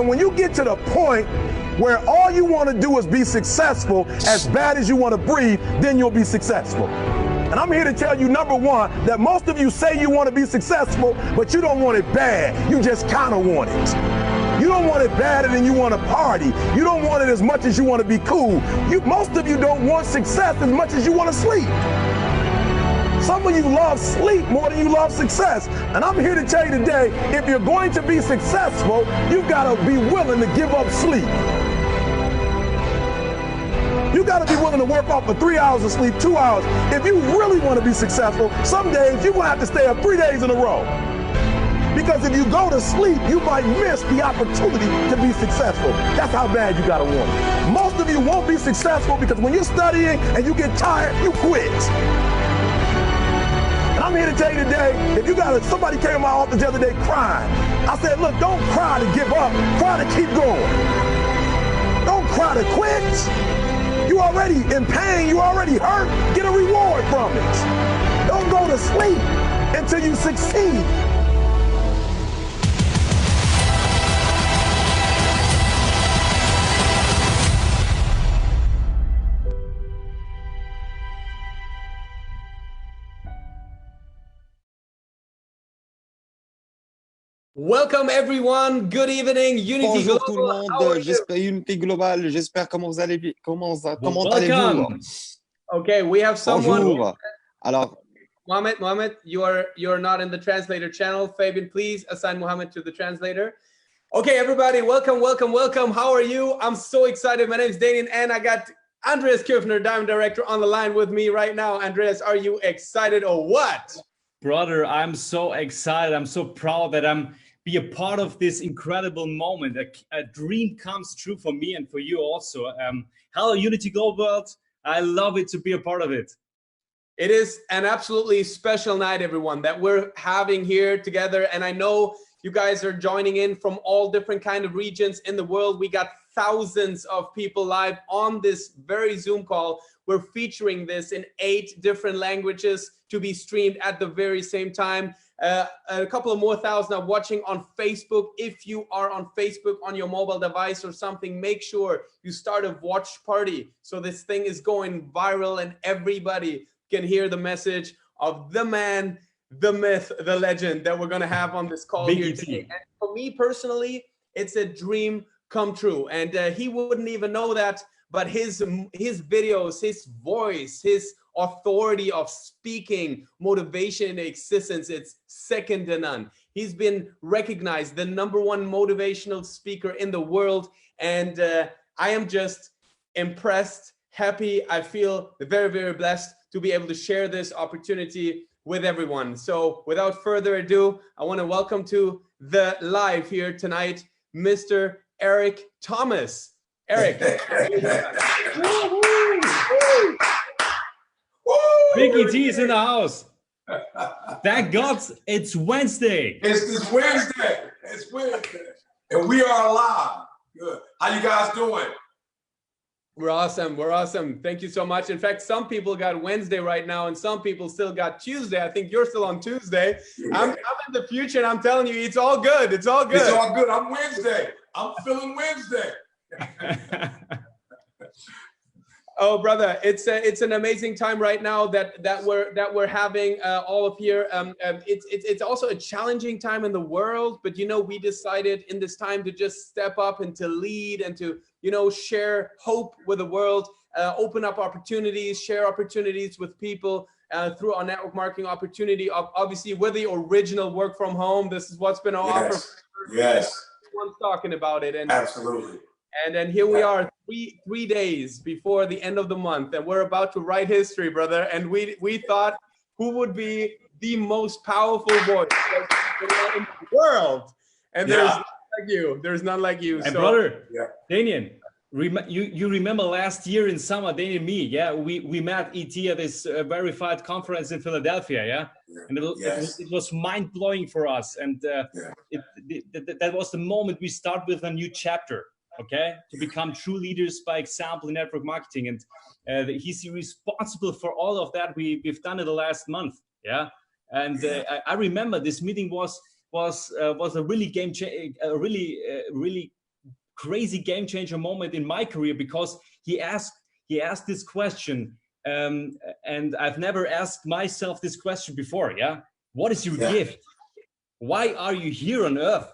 And when you get to the point where all you want to do is be successful as bad as you want to breathe, then you'll be successful. And I'm here to tell you, number one, that most of you say you want to be successful, but you don't want it bad. You just kind of want it. You don't want it badder than you want to party. You don't want it as much as you want to be cool. Most of you don't want success as much as you want to sleep. Some of you love sleep more than you love success. And I'm here to tell you today, if you're going to be successful, you've got to be willing to give up sleep. You got to be willing to work off for 3 hours of sleep, 2 hours. If you really want to be successful, some days you're going to have to stay up 3 days in a row. Because if you go to sleep, you might miss the opportunity to be successful. That's how bad you got to want it. Most of you won't be successful because when you're studying and you get tired, you quit. And I'm here to tell you today, if you got somebody came to my office the other day crying. I said, look, don't cry to give up, cry to keep going. Don't cry to quit. You already in pain, you already hurt, get a reward from it. Don't go to sleep until you succeed. Welcome everyone. Good evening, Unity Bonjour Global. tout le monde, j'espère Unity Global, j'espère comment vous allez, comment allez-vous? Okay, we have someone. Bonjour. Alors, Mohammed, you're not in the translator channel. Fabian, please assign Mohammed to the translator. Okay, everybody, welcome. How are you? I'm so excited. My name is Danien, and I got Andreas Kirchner, Diamond Director, on the line with me right now. Andreas, are you excited or what? Brother, I'm so excited. I'm so proud that I'm be a part of this incredible moment. A dream comes true for me and for you also. Hello, Unity Global. I love it to be a part of it. It is an absolutely special night, everyone, that we're having here together. And I know you guys are joining in from all different kind of regions in the world. We got thousands of people live on this very Zoom call. We're featuring this in 8 different languages to be streamed at the very same time. A couple of more thousand are watching on Facebook. If you are on Facebook on your mobile device or something, make sure you start a watch party. So this thing is going viral and everybody can hear the message of the man, the myth, the legend that we're going to have on this call here today. And for me personally, it's a dream come true. And he wouldn't even know that, but his videos, his voice, his authority of speaking, motivation and existence, it's second to none. He's been recognized the #1 motivational speaker in the world. And I am just impressed, happy. I feel very, very blessed to be able to share this opportunity with everyone. So without further ado, I want to welcome to the live here tonight, Mr. Eric Thomas. Eric. Big T is in the house. Thank God it's Wednesday. It's Wednesday. It's Wednesday. And we are alive. Good. How you guys doing? We're awesome. We're awesome. Thank you so much. In fact, some people got Wednesday right now and some people still got Tuesday. I think you're still on Tuesday. Yeah. I'm in the future and I'm telling you, it's all good. It's all good. It's all good. I'm Wednesday. I'm feeling Wednesday. Oh, brother, it's an amazing time right now that we're having all of here. It's also a challenging time in the world, but you know, we decided in this time to just step up and to lead and to, you know, share hope with the world, open up opportunities, share opportunities with people through our network marketing opportunity. Obviously, with the original work from home, this is what's been on offer. Yes. Everyone's talking about it, and absolutely. And then here we are, three days before the end of the month, and we're about to write history, brother. And we thought, who would be the most powerful voice in the world? And there's none like you. There's none like you. And so, brother, Danien, you remember last year in summer, Danien and me, we met ET at this verified conference in Philadelphia, and it was mind blowing for us. And that was the moment we start with a new chapter. Okay, to become true leaders by example in network marketing, and he's responsible for all of that we've done in the last month. And I remember this meeting was a really really crazy game changer moment in my career, because he asked this question, and I've never asked myself this question before. Yeah, what is your gift? Why are you here on earth?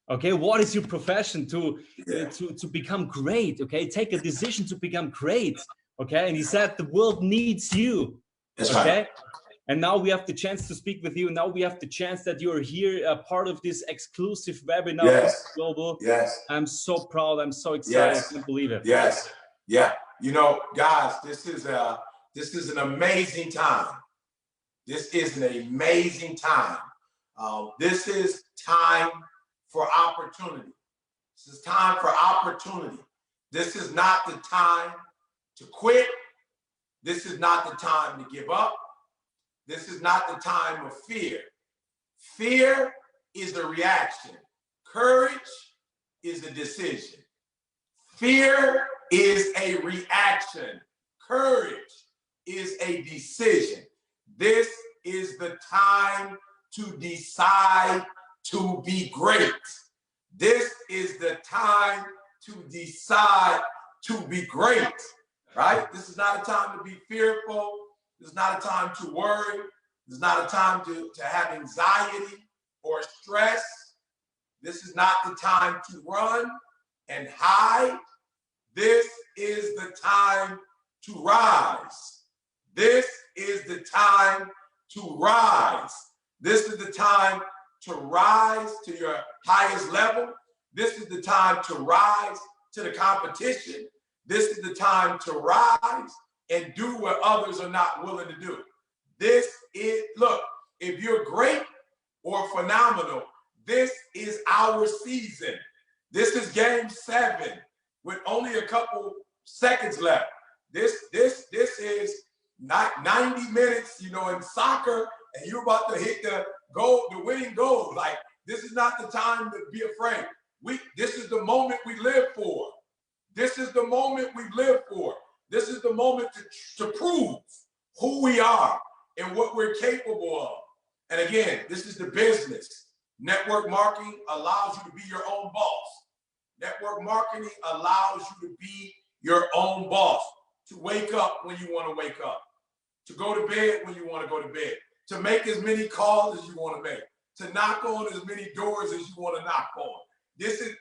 Okay, what is your profession to become great? Okay, take a decision to become great. Okay, and he said the world needs you. That's okay. Right. And now we have the chance to speak with you. Now we have the chance that you're here, part of this exclusive webinar. Yes. Global. Yes. I'm so proud. I'm so excited. Yes. I can't believe it. Yes. Yeah. You know, guys, this is an amazing time. This is an amazing time. This is time for opportunity. This is time for opportunity. This is not the time to quit. This is not the time to give up. This is not the time of fear. Fear is a reaction. Courage is a decision. Fear is a reaction. Courage is a decision. This is the time to decide to be great. This is the time to decide to be great, right? This is not a time to be fearful. This is not a time to worry. This is not a time to have anxiety or stress. This is not the time to run and hide. This is the time to rise. This is the time to rise. This is the time to rise to your highest level. This is the time to rise to the competition. This is the time to rise and do what others are not willing to do. This is, look, if you're great or phenomenal, this is our season. This is game 7 with only a couple seconds left. This is not 90 minutes, you know, in soccer, and you're about to hit the goal, the winning goal. Like, this is not the time to be afraid. This is the moment we live for. This is the moment we live for. This is the moment to prove who we are and what we're capable of. And again, this is the business. Network marketing allows you to be your own boss. Network marketing allows you to be your own boss, to wake up when you want to wake up, to go to bed when you want to go to bed, to make as many calls as you want to make, to knock on as many doors as you want to knock on. This is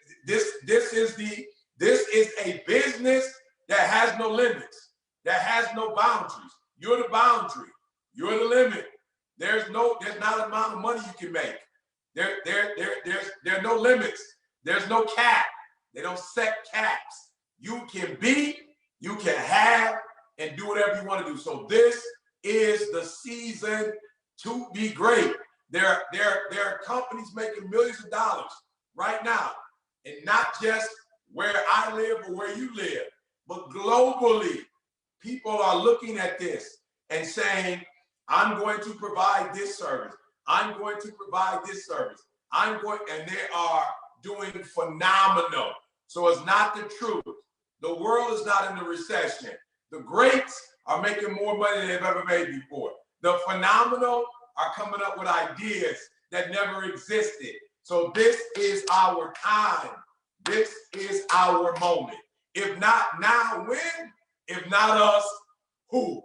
a business that has no limits, that has no boundaries. You're the boundary. You're the limit. There's not an amount of money you can make. There are no limits. There's no cap. They don't set caps. You can be, you can have, and do whatever you want to do. So this is the season to be great. There are companies making millions of dollars right now, and not just where I live or where you live, but globally. People are looking at this and saying, I'm going to provide this service. I'm going to provide this service. And they are doing phenomenal. So it's not the truth. The world is not in a recession. The greats are making more money than they've ever made before. The phenomenal are coming up with ideas that never existed. So this is our time. This is our moment. If not now, when? If not us, who?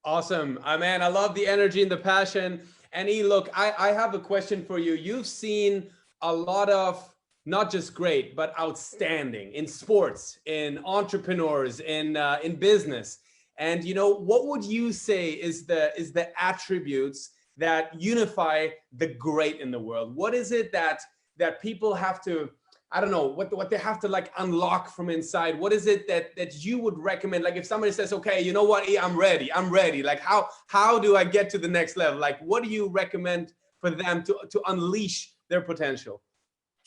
Awesome. Man, I love the energy and the passion. And look, I have a question for you. You've seen a lot of not just great, but outstanding in sports, in entrepreneurs, in business. And you know, what would you say is the attributes that unify the great in the world? What is it that people have to, I don't know, what they have to like unlock from inside? What is it that you would recommend? Like if somebody says, okay, you know what, I'm ready. Like how do I get to the next level? Like what do you recommend for them to unleash their potential?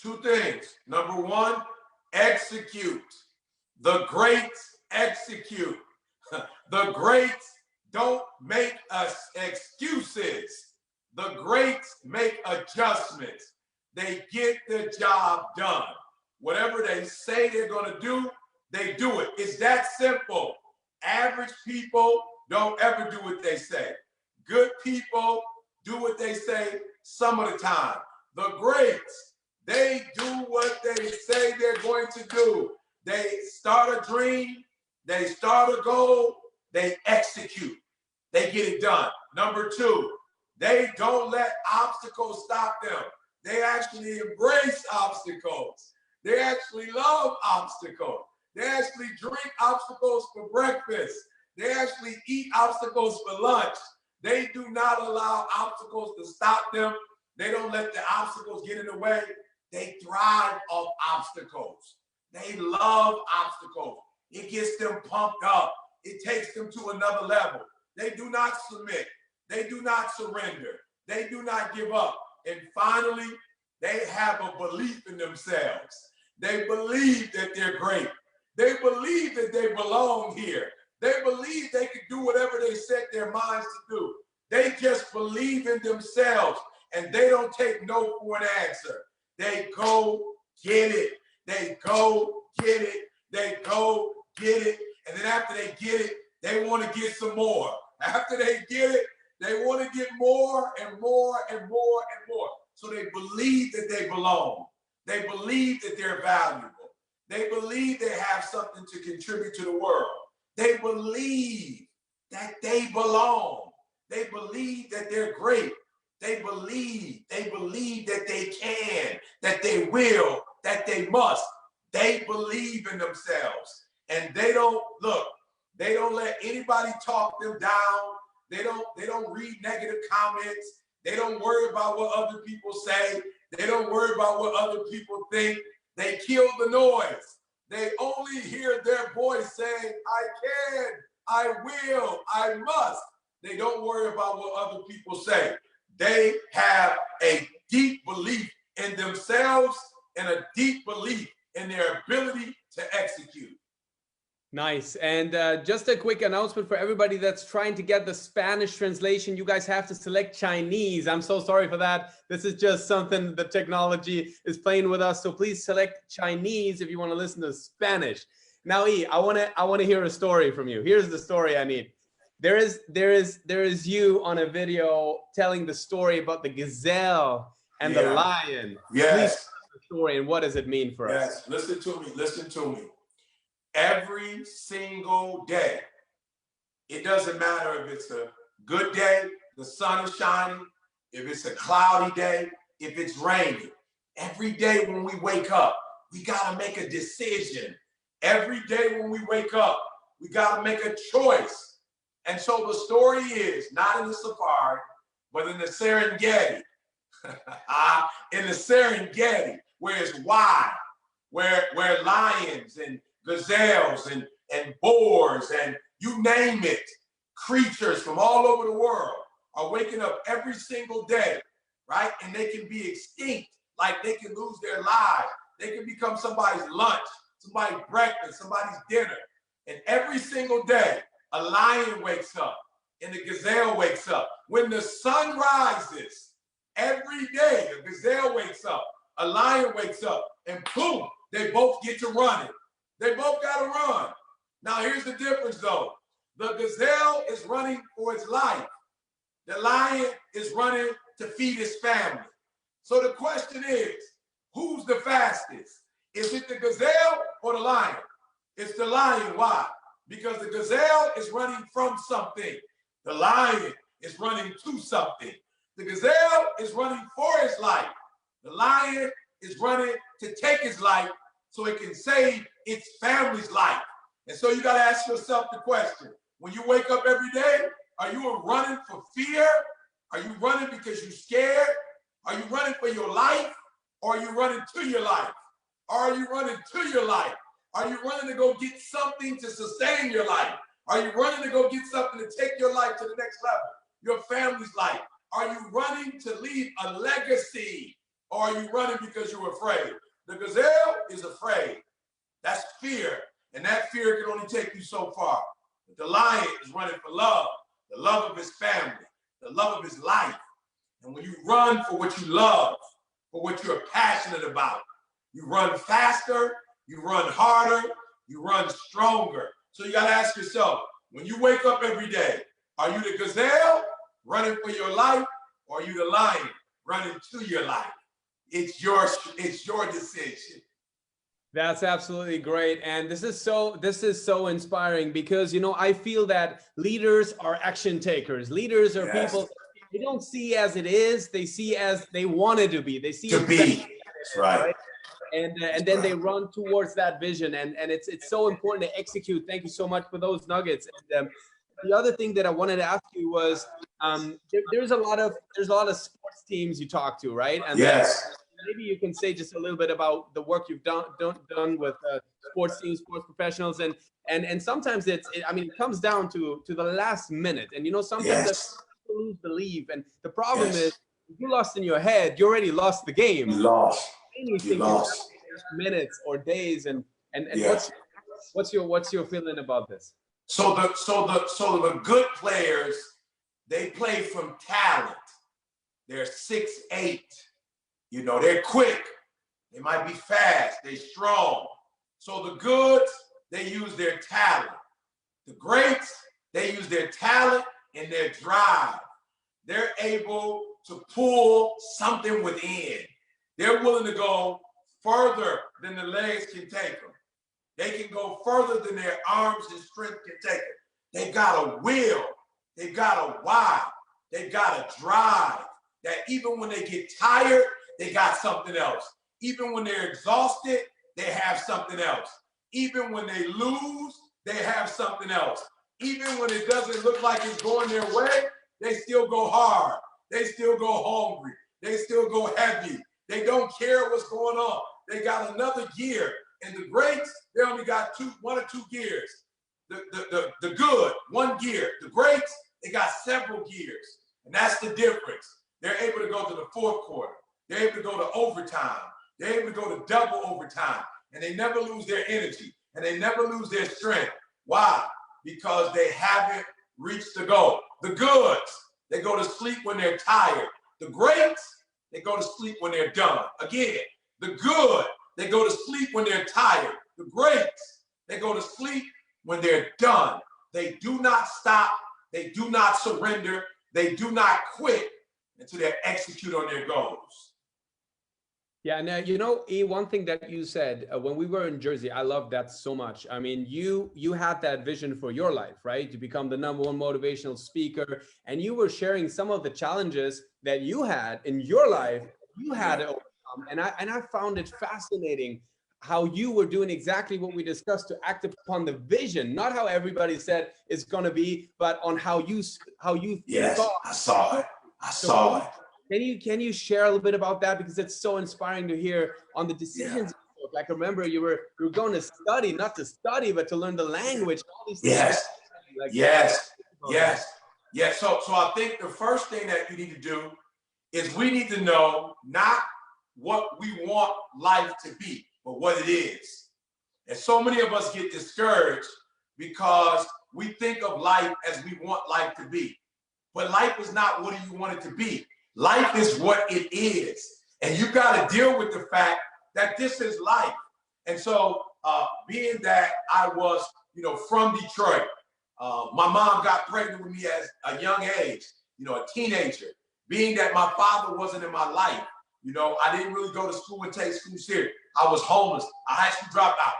2 things. Number 1, execute. The greats execute. The greats don't make us excuses. The greats make adjustments. They get the job done. Whatever they say they're going to do, they do it. It's that simple. Average people don't ever do what they say. Good people do what they say some of the time. The greats, They do what they say they're going to do. They start a dream, they start a goal, they execute. They get it done. Number two, they don't let obstacles stop them. They actually embrace obstacles. They actually love obstacles. They actually drink obstacles for breakfast. They actually eat obstacles for lunch. They do not allow obstacles to stop them. They don't let the obstacles get in the way. They thrive off obstacles. They love obstacles. It gets them pumped up. It takes them to another level. They do not submit. They do not surrender. They do not give up. And finally, they have a belief in themselves. They believe that they're great. They believe that they belong here. They believe they can do whatever they set their minds to do. They just believe in themselves, and they don't take no for an answer. They go get it. They go get it. They go get it. And then after they get it, they want to get some more. After they get it, they want to get more and more and more and more. So they believe that they belong. They believe that they're valuable. They believe they have something to contribute to the world. They believe that they belong. They believe that they're great. They believe that they can, that they will, that they must. They believe in themselves. And they don't let anybody talk them down. They don't read negative comments. They don't worry about what other people say. They don't worry about what other people think. They kill the noise. They only hear their voice saying, I can, I will, I must. They don't worry about what other people say. They have a deep belief in themselves and a deep belief in their ability to execute. Nice. And just a quick announcement for everybody that's trying to get the Spanish translation. You guys have to select Chinese. I'm so sorry for that. This is just something the technology is playing with us. So please select Chinese if you want to listen to Spanish. Now, E, I want to hear a story from you. Here's the story I need. There is you on a video telling the story about the gazelle and the lion. Yes. Please tell the story, and what does it mean for us? Yes. Listen to me. Every single day, it doesn't matter if it's a good day, the sun is shining, if it's a cloudy day, if it's raining. Every day when we wake up, we got to make a decision. Every day when we wake up, we got to make a choice. And so the story is not in the safari, but in the Serengeti. In the Serengeti, where it's wild, where lions and gazelles and boars and you name it, creatures from all over the world are waking up every single day, right? And they can be extinct, like they can lose their lives. They can become somebody's lunch, somebody's breakfast, somebody's dinner. And every single day, a lion wakes up and the gazelle wakes up. When the sun rises, every day a gazelle wakes up, a lion wakes up, and boom, they both get to running. They both got to run. Now, here's the difference, though. The gazelle is running for its life. The lion is running to feed his family. So the question is, who's the fastest? Is it the gazelle or the lion? It's the lion. Why? Because the gazelle is running from something. The lion is running to something. The gazelle is running for his life. The lion is running to take his life so it can save its family's life. And so you got to ask yourself the question, when you wake up every day, are you running for fear? Are you running because you're scared? Are you running for your life? Or are you running to your life? Or are you running to your life? Are you running to go get something to sustain your life? Are you running to go get something to take your life to the next level? Your family's life? Are you running to leave a legacy? Or are you running because you're afraid? The gazelle is afraid. That's fear. And that fear can only take you so far. But the lion is running for love, the love of his family, the love of his life. And when you run for what you love, for what you're passionate about, you run faster, you run harder, you run stronger. So you got to ask yourself, when you wake up every day, are you the gazelle running for your life, or are you the lion running to your life? it's your decision. That's absolutely great. And this is so inspiring because, you know, I feel that leaders are action takers. Leaders are people, they don't see as it is, they see as they want it to be. They see To be. That's right. And then they run towards that vision. And it's so important to execute. Thank you so much for those nuggets. And the other thing that I wanted to ask you was, there's a lot of sports teams you talk to, right? And yes. Maybe you can say just a little bit about the work you've done with sports teams, sports professionals, and sometimes it comes down to the last minute, and you know sometimes people lose belief, and the problem is if you lost in your head, you already lost the game. You lost. Anything minutes or days, and what's your feeling about this? So the good players, they play from talent. They're 6'8". You know, they're quick. They might be fast. They're strong. So the goods, they use their talent. The greats, they use their talent and their drive. They're able to pull something within. They're willing to go further than the legs can take them. They can go further than their arms and strength can take them. They've got a will. They've got a why. They've got a drive that even when they get tired, they got something else. Even when they're exhausted, they have something else. Even when they lose, they have something else. Even when it doesn't look like it's going their way, they still go hard. They still go hungry. They still go heavy. They don't care what's going on. They got another gear. And the greats, they only got one or two gears. The good, one gear. The greats, they got several gears. And that's the difference. They're able to go to the fourth quarter. They're able to go to overtime. They're able to go to double overtime. And they never lose their energy. And they never lose their strength. Why? Because they haven't reached the goal. The goods, they go to sleep when they're tired. The greats, they go to sleep when they're done. Again, the good, they go to sleep when they're tired. The greats, they go to sleep when they're done. They do not stop. They do not surrender. They do not quit until they execute on their goals. Yeah, now, you know, E, one thing that you said when we were in Jersey, I love that so much. I mean, you had that vision for your life, right? To become the #1 motivational speaker, and you were sharing some of the challenges that you had in your life. You had to overcome, and I found it fascinating how you were doing exactly what we discussed, to act upon the vision, not how everybody said it's going to be, but on how you thought. I saw it. I saw it. Can you share a little bit about that, because it's so inspiring to hear on the decisions. Yeah. Like, remember, you were going to study, not to study, but to learn the language. All these things. Yes. Like, yes. So I think the first thing that you need to do is we need to know not what we want life to be, but what it is. And so many of us get discouraged because we think of life as we want life to be. But life is not what you want it to be. Life is what it is. And you got to deal with the fact that this is life. And so being that I was, from Detroit, my mom got pregnant with me at a young age, a teenager. Being that my father wasn't in my life, I didn't really go to school and take school serious. I was homeless, a high school dropout.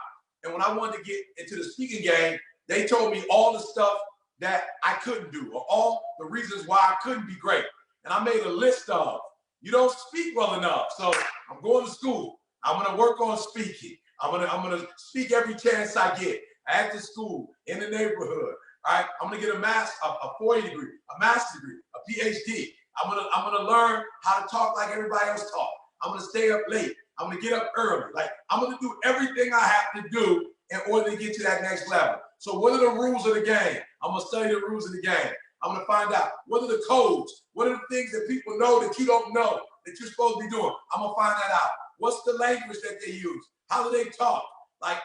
And when I wanted to get into the speaking game, they told me all the stuff that I couldn't do, or all the reasons why I couldn't be great. And I made a list of, you don't speak well enough. So I'm going to school. I'm going to work on speaking. I'm going to speak every chance I get at the school, in the neighborhood. All right. I'm going to get a 4-year degree, a master's degree, a PhD. I'm going to learn how to talk like everybody else talk. I'm going to stay up late. I'm going to get up early. Like, I'm going to do everything I have to do in order to get to that next level. So what are the rules of the game? I'm going to study the rules of the game. I'm going to find out what are the codes, what are the things that people know that you don't know that you're supposed to be doing. I'm going to find that out. What's the language that they use? How do they talk? Like,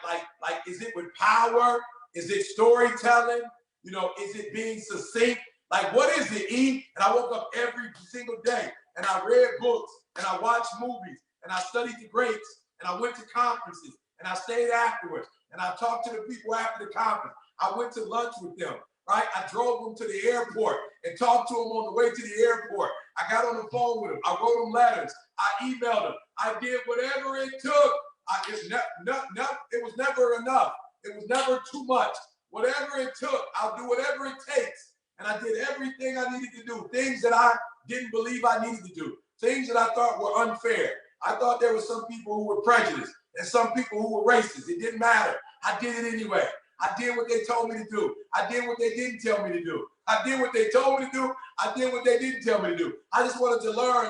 is it with power? Is it storytelling? Is it being succinct? Like, what is it, E? And I woke up every single day and I read books and I watched movies and I studied the greats and I went to conferences and I stayed afterwards and I talked to the people after the conference. I went to lunch with them. Right? I drove them to the airport and talked to them on the way to the airport. I got on the phone with them. I wrote them letters. I emailed them. I did whatever it took. It was never enough. It was never too much. Whatever it took, I'll do whatever it takes. And I did everything I needed to do. Things that I didn't believe I needed to do. Things that I thought were unfair. I thought there were some people who were prejudiced and some people who were racist. It didn't matter. I did it anyway. I did what they told me to do. I did what they didn't tell me to do. I did what they told me to do. I did what they didn't tell me to do. I just wanted to learn.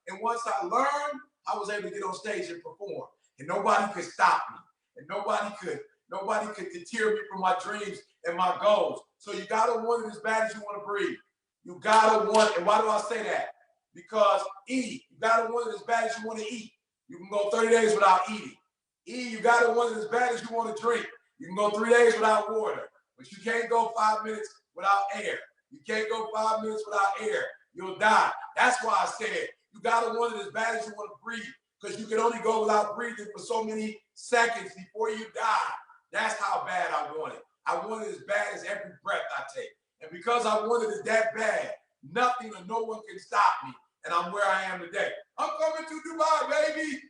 And once I learned, I was able to get on stage and perform. And nobody could stop me. And nobody could deter me from my dreams and my goals. So you gotta want it as bad as you want to breathe. You gotta want it. And why do I say that? Because you gotta want it as bad as you want to eat. You can go 30 days without eating. You gotta want it as bad as you want to drink. You can go 3 days without water, but you can't go 5 minutes without air. You can't go 5 minutes without air. You'll die. That's why I said you gotta want it as bad as you want to breathe, because you can only go without breathing for so many seconds before you die. That's how bad I want it. I want it as bad as every breath I take. And because I want it that bad, nothing or no one can stop me. And I'm where I am today. I'm coming to Dubai, baby.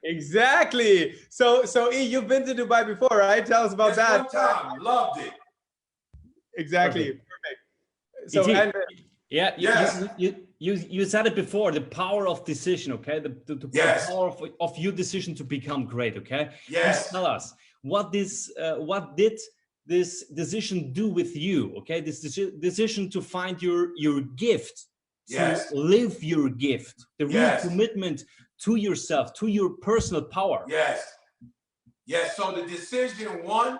Exactly. So E, you've been to Dubai before, right? Tell us about that. One time, loved it. Exactly. Perfect. So, and, yeah, yes. you said it before, the power of decision, okay? The Yes. power of your decision to become great, okay? Yes. Please tell us, what did this decision do with you, okay? This decision to find your gift, to Yes. live your gift, the real Yes. commitment to yourself, to your personal power. Yes. Yes. So the decision, one,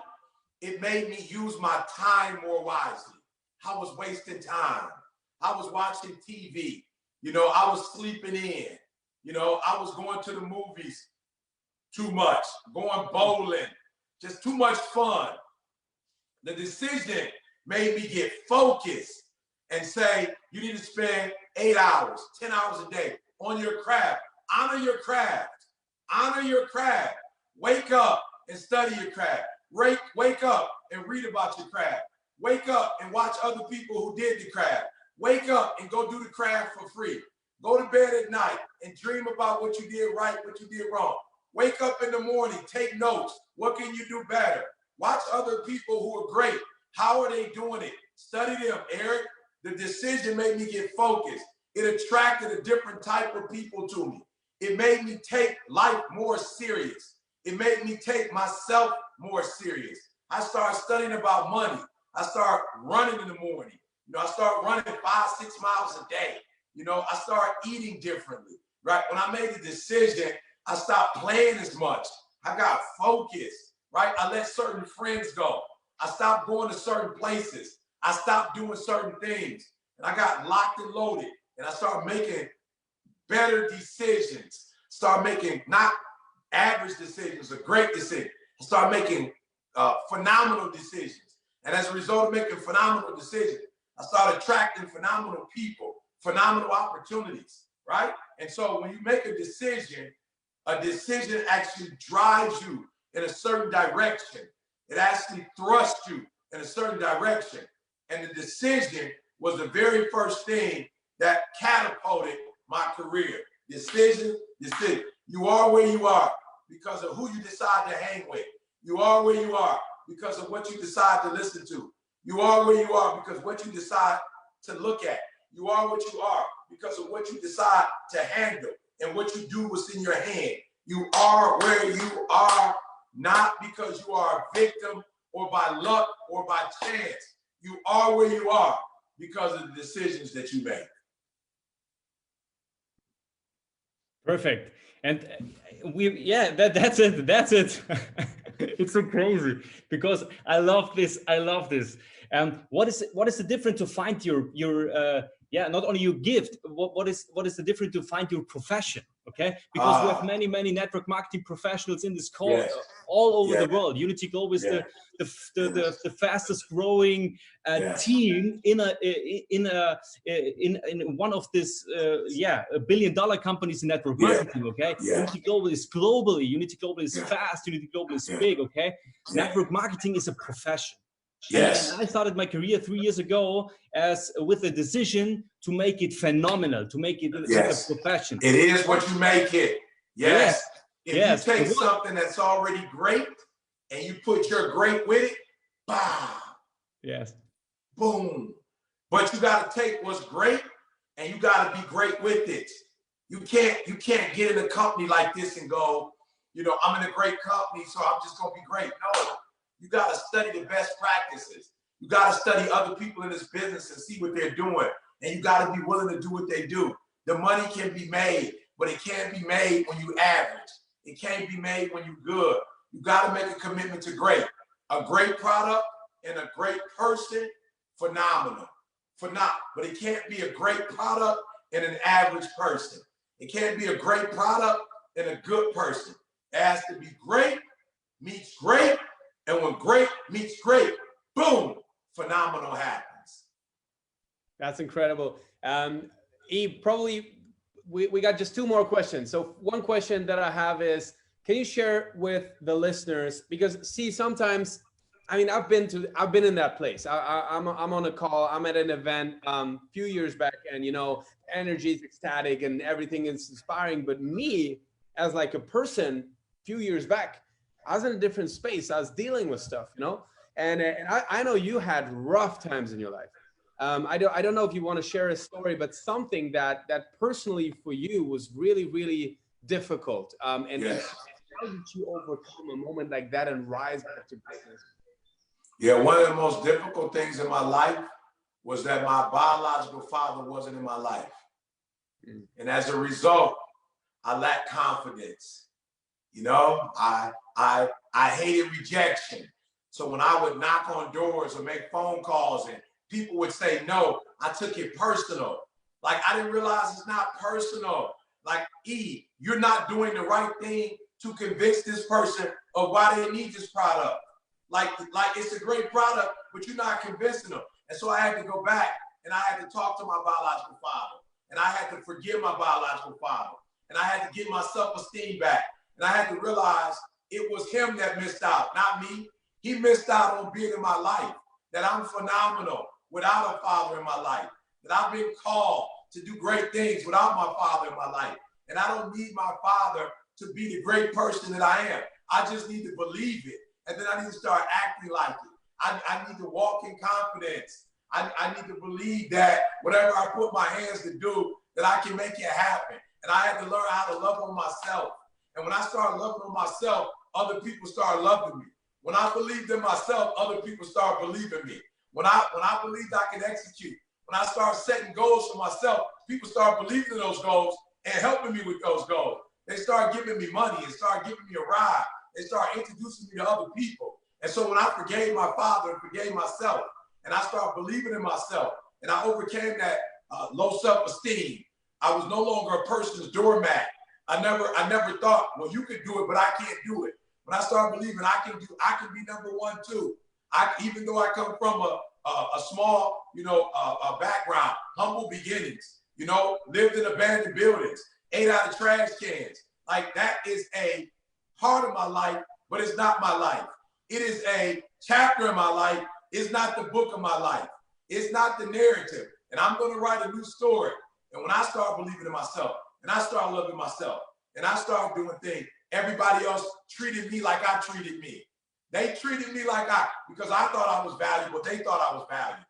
it made me use my time more wisely. I was wasting time. I was watching TV. You know, I was sleeping in. You know, I was going to the movies too much, going bowling, just too much fun. The decision made me get focused and say, you need to spend 8 hours, 10 hours a day on your craft. Honor your craft. Honor your craft. Wake up and study your craft. Wake up and read about your craft. Wake up and watch other people who did the craft. Wake up and go do the craft for free. Go to bed at night and dream about what you did right, what you did wrong. Wake up in the morning, take notes. What can you do better? Watch other people who are great. How are they doing it? Study them, Eric. The decision made me get focused. It attracted a different type of people to me. It made me take life more serious. It made me take myself more serious. I started studying about money. I started running in the morning. You know, I started running 5-6 miles a day. You know, I started eating differently, right? When I made the decision, I stopped playing as much. I got focused, right? I let certain friends go. I stopped going to certain places. I stopped doing certain things. And I got locked and loaded. And I started making better decisions. Start making not average decisions, a great decision. I started making phenomenal decisions. And as a result of making phenomenal decisions, I started attracting phenomenal people, phenomenal opportunities, right? And so when you make a decision actually drives you in a certain direction. It actually thrusts you in a certain direction. And the decision was the very first thing that catapulted my career. Decision. You are where you are because of who you decide to hang with. You are where you are because of what you decide to listen to. You are where you are because of what you decide to look at. You are what you are because of what you decide to handle and what you do what's in your hand. You are where you are not because you are a victim or by luck or by chance. You are where you are because of the decisions that you make. Perfect. And that's it. It's so crazy because I love this. What is the difference to find your not only your gift, what is the difference to find your profession? Okay, because we have many network marketing professionals in this call, yes. all over the world. Unity Global is the fastest growing team in one of this $1 billion companies in network marketing. Okay, Unity Global is globally. Unity Global is fast. Unity Global is big. Okay, network marketing is a profession. Yes. And I started my career 3 years ago as with a decision to make it phenomenal, to make it Yes. a profession. It is what you make it. Yes. If Yes. you take something that's already great and you put your great with it, bah, yes, boom. But you got to take what's great and you got to be great with it. You can't get in a company like this and go, you know, I'm in a great company, so I'm just gonna be great. No, you got to study the best practices. You got to study other people in this business and see what they're doing. And you got to be willing to do what they do. The money can be made, but it can't be made when you average. It can't be made when you're good. You got to make a commitment to great. A great product and a great person, phenomenal. But it can't be a great product and an average person. It can't be a great product and a good person. It has to be great meets great, and when great meets great, boom, phenomenal happens. That's incredible. Eve, probably we got just 2 more questions. So one question that I have is, can you share with the listeners, because see, sometimes, I mean, I've been in that place. I'm on a call, I'm at an event few years back, and you know, energy is ecstatic and everything is inspiring. But me as like a person, few years back, I was in a different space. I was dealing with stuff, you know, and I know you had rough times in your life. I don't know if you want to share a story, but something that personally for you was really, really difficult. And Yes. how did you overcome a moment like that and rise back to greatness? Yeah, one of the most difficult things in my life was that my biological father wasn't in my life. And as a result, I lacked confidence. You know, I hated rejection. So when I would knock on doors or make phone calls and people would say no, I took it personal. Like, I didn't realize it's not personal. Like, E, you're not doing the right thing to convince this person of why they need this product. Like it's a great product, but you're not convincing them. And so I had to go back and I had to talk to my biological father, and I had to forgive my biological father, and I had to get my self-esteem back. And I had to realize it was him that missed out, not me. He missed out on being in my life, that I'm phenomenal without a father in my life, that I've been called to do great things without my father in my life. And I don't need my father to be the great person that I am. I just need to believe it. And then I need to start acting like it. I need to walk in confidence. I need to believe that whatever I put my hands to do, that I can make it happen. And I had to learn how to love on myself. And when I started loving on myself, other people started loving me. When I believed in myself, other people started believing me. When I believed I could execute, when I started setting goals for myself, people started believing in those goals and helping me with those goals. They started giving me money and started giving me a ride. They started introducing me to other people. And so when I forgave my father and forgave myself, and I started believing in myself, and I overcame that low self-esteem, I was no longer a person's doormat. I never thought, well, you could do it, but I can't do it. When I started believing I can be number one too. Even though I come from a small, a background, humble beginnings, lived in abandoned buildings, ate out of trash cans. Like, that is a part of my life, but it's not my life. It is a chapter in my life. It's not the book of my life. It's not the narrative. And I'm going to write a new story. And when I start believing in myself, and I start loving myself, and I start doing things, everybody else treated me like I treated me. They treated me because I thought I was valuable, they thought I was valuable.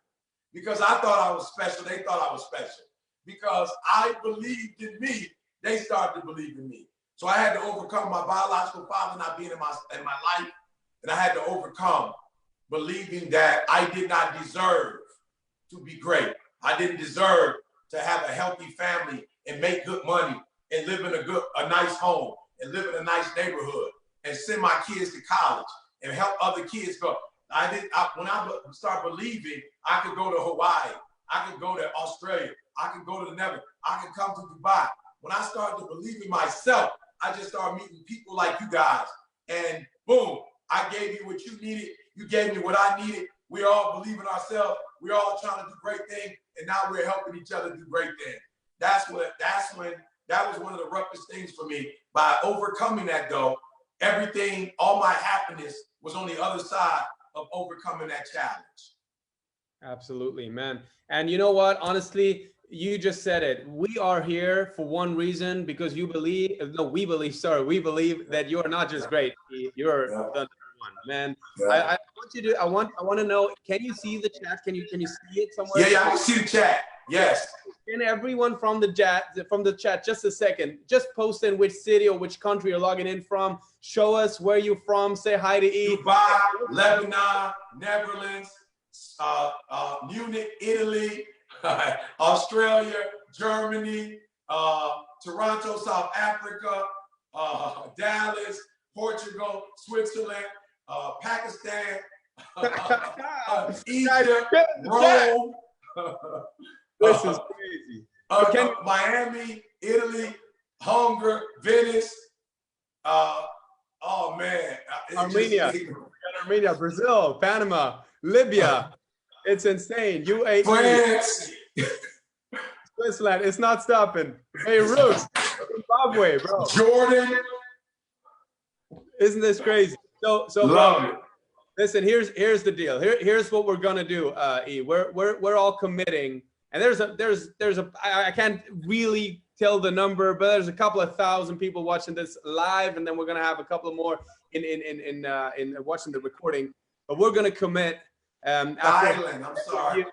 Because I thought I was special, they thought I was special. Because I believed in me, they started to believe in me. So I had to overcome my biological father not being in my life, and I had to overcome believing that I did not deserve to be great. I didn't deserve to have a healthy family and make good money and live in a nice home and live in a nice neighborhood and send my kids to college and help other kids go. When I start believing I could go to Hawaii, I could go to Australia, I could go to the Netherlands, I could come to Dubai. When I started to believe in myself, I just started meeting people like you guys, and boom, I gave you what you needed. You gave me what I needed. We all believe in ourselves. We're all trying to do great things, and now we're helping each other do great things. That was one of the roughest things for me. By overcoming that, though, everything, all my happiness was on the other side of overcoming that challenge. Absolutely, man. And you know what? Honestly, you just said it. We are here for one reason, because you believe, no, we believe, sorry, we believe that you are not just great. You're the number one, man. I want you to, I want to know, can you see the chat? Can you see it somewhere? Yeah, I can see the chat. Yes. Can everyone from the chat, just a second, just post in which city or which country you're logging in from. Show us where you're from. Say hi to E. Dubai, Lebanon, Netherlands, Munich, Italy, Australia, Germany, Toronto, South Africa, Dallas, Portugal, Switzerland, Pakistan, Egypt, Rome. This is crazy. Miami, Italy, Hungary, Venice. Oh man, Armenia, Armenia, Brazil, Panama, Libya. It's insane. UAE, France, Switzerland. It's not stopping. Beirut, Zimbabwe, bro. Jordan. Isn't this crazy? So Love it. Listen, here's the deal. Here's what we're gonna do. E, we're all committing, and there's a I can't really tell the number, but there's a couple of thousand people watching this live, and then we're gonna have a couple more in watching the recording. But we're gonna commit. Island, I'm sorry.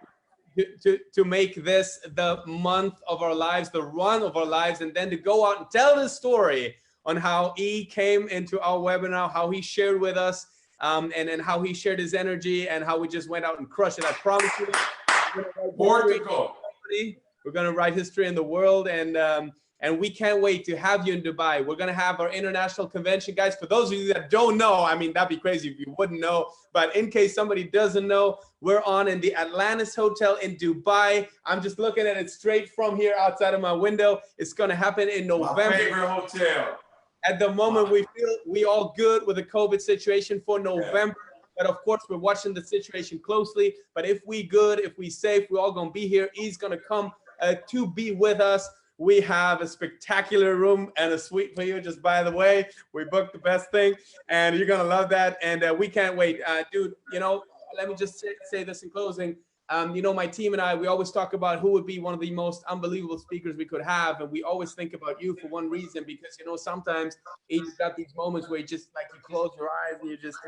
To make this the month of our lives, the run of our lives, and then to go out and tell this story on how E came into our webinar, how he shared with us, and how he shared his energy, and how we just went out and crushed it. I promise you, Portugal. We're gonna write history in the world, and we can't wait to have you in Dubai. We're gonna have our international convention, guys. For those of you that don't know, I mean, that'd be crazy if you wouldn't know, but in case somebody doesn't know, we're on in the Atlantis Hotel in Dubai. I'm just looking at it straight from here outside of my window. It's gonna happen in November. My favorite hotel. At the moment, we feel we all good with the COVID situation for November. But of course, we're watching the situation closely. But if we good, if we safe, we're all gonna be here. He's gonna come to be with us. We have a spectacular room and a suite for you. Just by the way, we booked the best thing, and you're gonna love that. And we can't wait, dude. You know, let me just say this in closing. You know, my team and I, we always talk about who would be one of the most unbelievable speakers we could have, and we always think about you for one reason, because you know sometimes you just got these moments where you just like you close your eyes and you just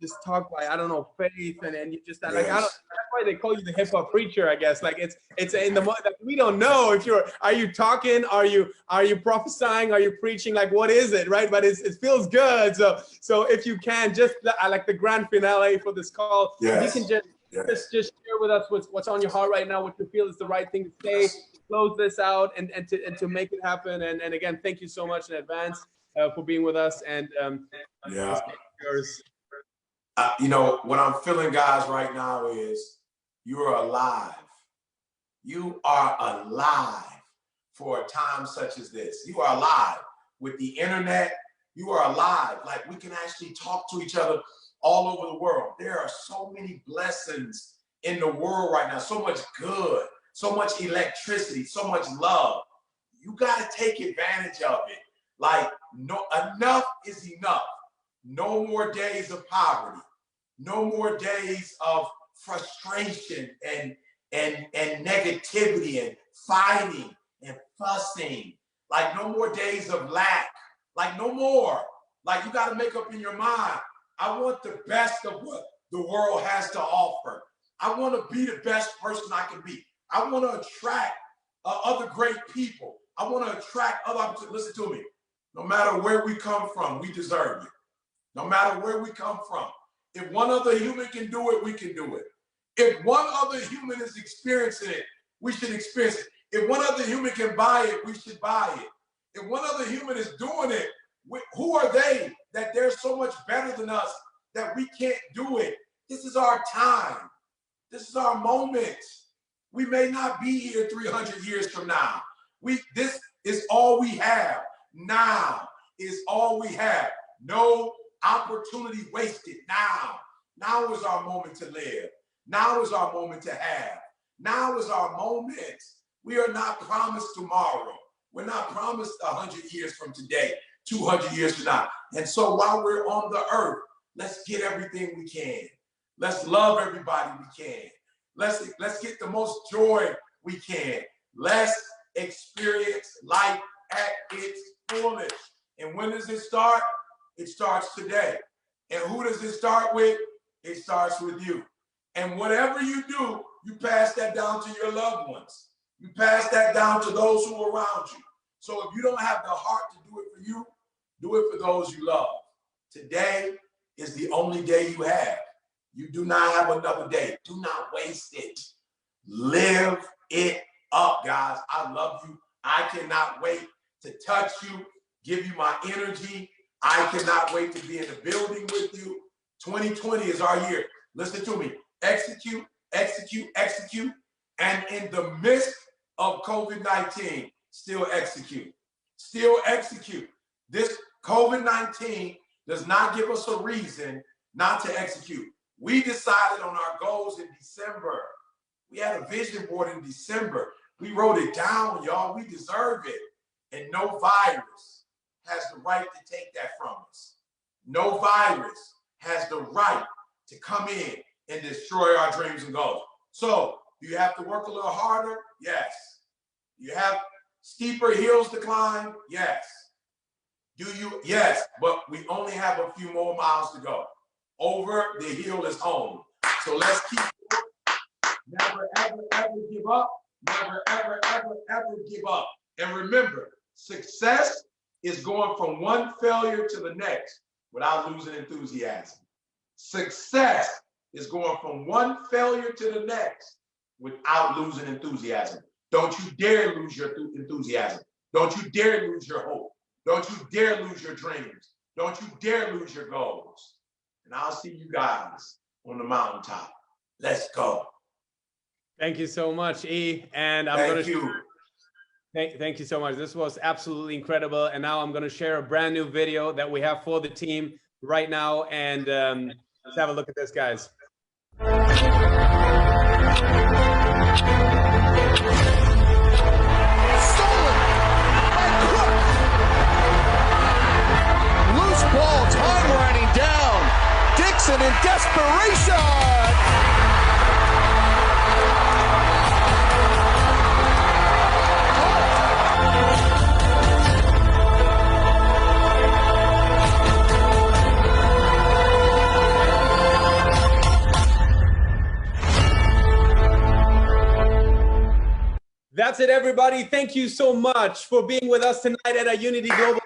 just talk by, I don't know, faith, and you just like, I don't, that's why they call you the hip hop preacher, I guess. Like it's in the like, we don't know if are you talking, are you prophesying, are you preaching, like what is it, right? But it feels good. So if you can just like the grand finale for this call, you can just share with us what's on your heart right now, what you feel is the right thing to say, close this out, and to make it happen. And again, thank you so much in advance for being with us. And yours. You know, what I'm feeling, guys, right now is you are alive. You are alive for a time such as this. You are alive with the internet. You are alive. Like we can actually talk to each other all over the world. There are so many blessings in the world right now. So much good, so much electricity, so much love. You got to take advantage of it. Like enough is enough. No more days of poverty. No more days of frustration and negativity and fighting and fussing. Like no more days of lack. Like no more. Like you got to make up in your mind. I want the best of what the world has to offer. I want to be the best person I can be. I want to attract other great people. I want to attract other opportunities. Listen to me. No matter where we come from, we deserve it. No matter where we come from. If one other human can do it, we can do it. If one other human is experiencing it, we should experience it. If one other human can buy it, we should buy it. If one other human is doing it, who are they that they're so much better than us that we can't do it? This is our time. This is our moment. We may not be here 300 years from now. This is all we have. Now is all we have. No opportunity wasted. Now is our moment to live. Now is our moment to have. Now is our moment. We are not promised tomorrow. We're not promised 100 years from today, 200 years from now. And so while we're on the earth, let's get everything we can. Let's love everybody we can. Let's get the most joy we can. Let's experience life at its fullest. And when does it start? It starts today. And who does it start with? It starts with you. And whatever you do, you pass that down to your loved ones. You pass that down to those who are around you. So if you don't have the heart to do it for you, do it for those you love. Today is the only day you have. You do not have another day. Do not waste it. Live it up, guys. I love you. I cannot wait to touch you, give you my energy. I cannot wait to be in the building with you. 2020 is our year. Listen to me. Execute, execute, execute. And in the midst of COVID-19, still execute. Still execute. This COVID-19 does not give us a reason not to execute. We decided on our goals in December. We had a vision board in December. We wrote it down, y'all. We deserve it. And no virus has the right to take that from us. No virus has the right to come in and destroy our dreams and goals. So, do you have to work a little harder? Yes. You have steeper hills to climb? Yes. Do you? Yes, but we only have a few more miles to go. Over the hill is home. So let's keep going. Never, ever, ever give up. Never, ever, ever, ever give up. And remember, success is going from one failure to the next without losing enthusiasm. Success is going from one failure to the next without losing enthusiasm. Don't you dare lose your enthusiasm. Don't you dare lose your hope. Don't you dare lose your dreams. Don't you dare lose your goals. And I'll see you guys on the mountaintop. Let's go. Thank you so much, E. And Thank you. Thank you so much. This was absolutely incredible. And now I'm going to share a brand new video that we have for the team right now. And let's have a look at this, guys. Ball, time running down. Dixon in desperation. That's it, everybody. Thank you so much for being with us tonight at our Unity Global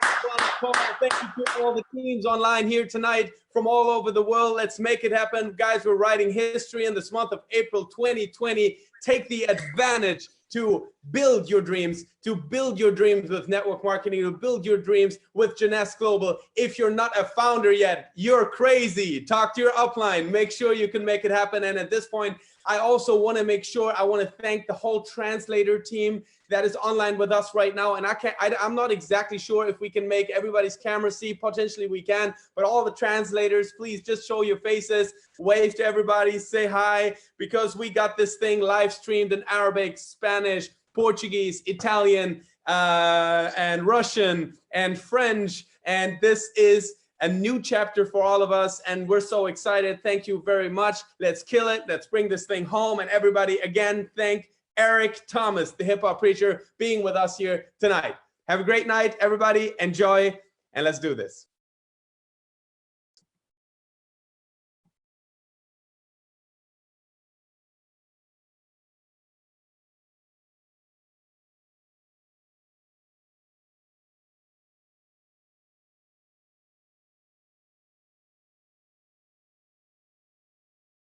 Call. Thank you to all the teams online here tonight from all over the world. Let's make it happen. Guys, we're writing history in this month of April 2020. Take the advantage to build your dreams, with network marketing, to build your dreams with Jeunesse Global. If you're not a founder yet, you're crazy. Talk to your upline. Make sure you can make it happen. And at this point, I also want to make sure, I want to thank the whole translator team that is online with us right now. And I'm not exactly sure if we can make everybody's camera see. Potentially we can, but all the translators, please just show your faces, wave to everybody, say hi, because we got this thing live streamed in Arabic, Spanish, Portuguese, Italian, and Russian and French. And this is a new chapter for all of us, and we're so excited. Thank you very much. Let's kill it. Let's bring this thing home. And everybody, again, thank Eric Thomas, the hip hop preacher, being with us here tonight. Have a great night, everybody. Enjoy, and let's do this.